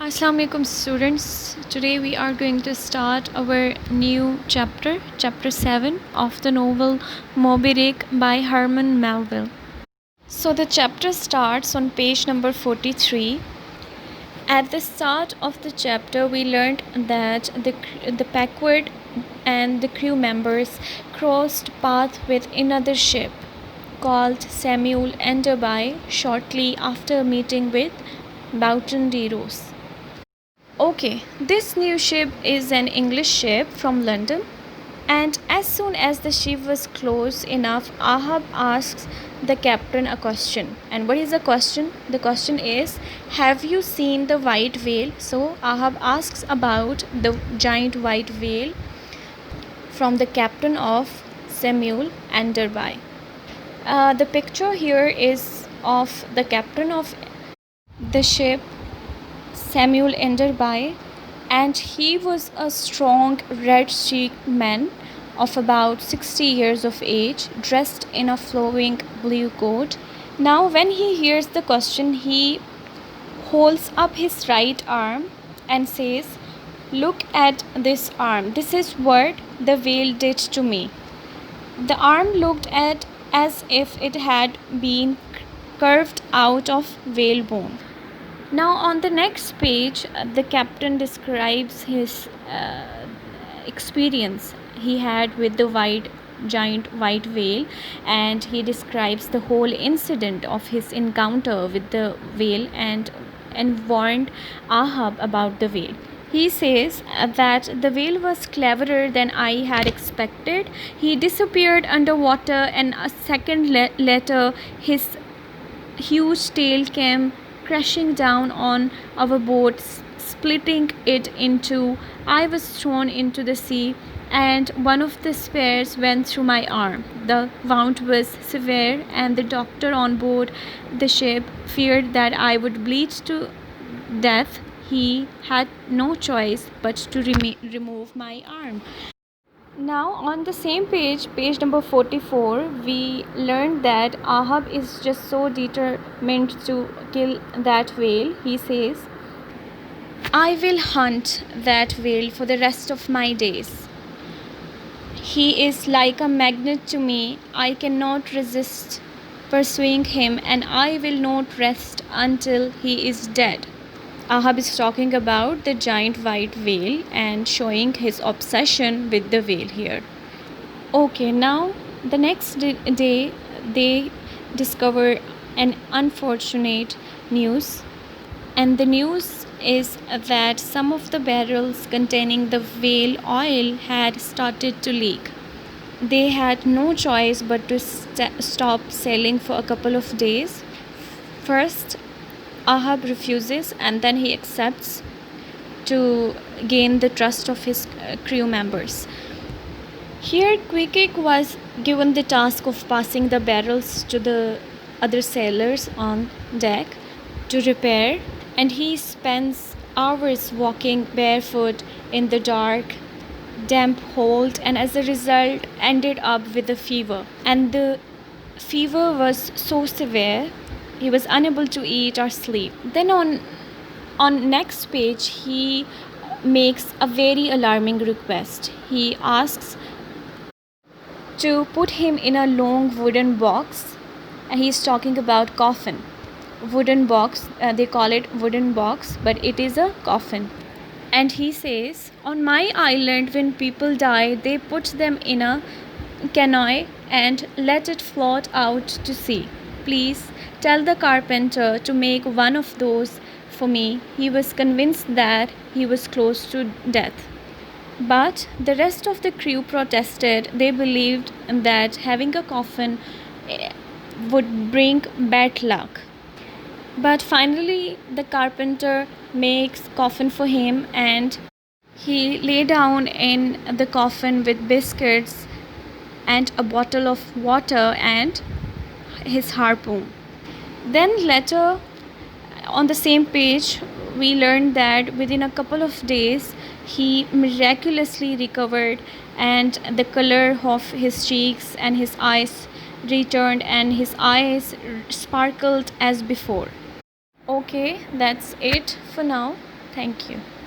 Assalamu alaikum students. Today we are going to start our new chapter, chapter 7 of the novel Moby Dick by Herman Melville. So the chapter starts on page number 43. At the start of the chapter we learned that the Packard and the crew members crossed paths with another ship called Samuel Enderby shortly after meeting with Boughton de Rose. Okay, this new ship is an English ship from London, and as soon as the ship was close enough, Ahab asks the captain a question. And what is the question? The question is, have you seen the white whale? So Ahab asks about the giant white whale from the captain of Samuel Enderby. The picture here is of the captain of the ship Samuel Enderby, and he was a strong red-cheeked man of about 60 years of age, dressed in a flowing blue coat. Now when he hears the question, he holds up his right arm and says, "Look at this arm. This is what the whale did to me." The arm looked at as if it had been carved out of whalebone. Now on the next page, the captain describes his experience he had with the giant white whale, and he describes the whole incident of his encounter with the whale and warned Ahab about the whale. He says that the whale was cleverer than I had expected. He disappeared underwater, and a second later his huge tail came crashing down on our boat, splitting it in two. I was thrown into the sea, and one of the spears went through my arm. The wound was severe, and the doctor on board the ship feared that I would bleed to death. He had no choice but to remove my arm. Now on the same page number 44, we learned that Ahab is just so determined to kill that whale. He says, "I will hunt that whale for the rest of my days. He is like a magnet to me. I cannot resist pursuing him, and I will not rest until he is dead." Ahab is talking about the giant white whale and showing his obsession with the whale here. Okay, now the next day they discover an unfortunate news, and the news is that some of the barrels containing the whale oil had started to leak. They had no choice but to stop sailing for a couple of days. First, Ahab refuses, and then he accepts to gain the trust of his crew members. Here, Quick was given the task of passing the barrels to the other sailors on deck to repair, and he spends hours walking barefoot in the dark, damp hold, and as a result ended up with a fever. And the fever was so severe he was unable to eat or sleep. Then on next page he makes a very alarming request. He asks to put him in a long wooden box, and he's talking about coffin. Wooden box, they call it wooden box, but it is a coffin. And he says, "On my island when people die, they put them in a canoe and let it float out to sea. Please tell the carpenter to make one of those for me." He was convinced that he was close to death. But the rest of the crew protested. They believed that having a coffin would bring bad luck. But finally the carpenter makes coffin for him, and he lay down in the coffin with biscuits and a bottle of water and his harpoon. Then later on the same page we learned that within a couple of days he miraculously recovered, and the color of his cheeks and his eyes returned, and his eyes sparkled as before. Okay, that's it for now. Thank you.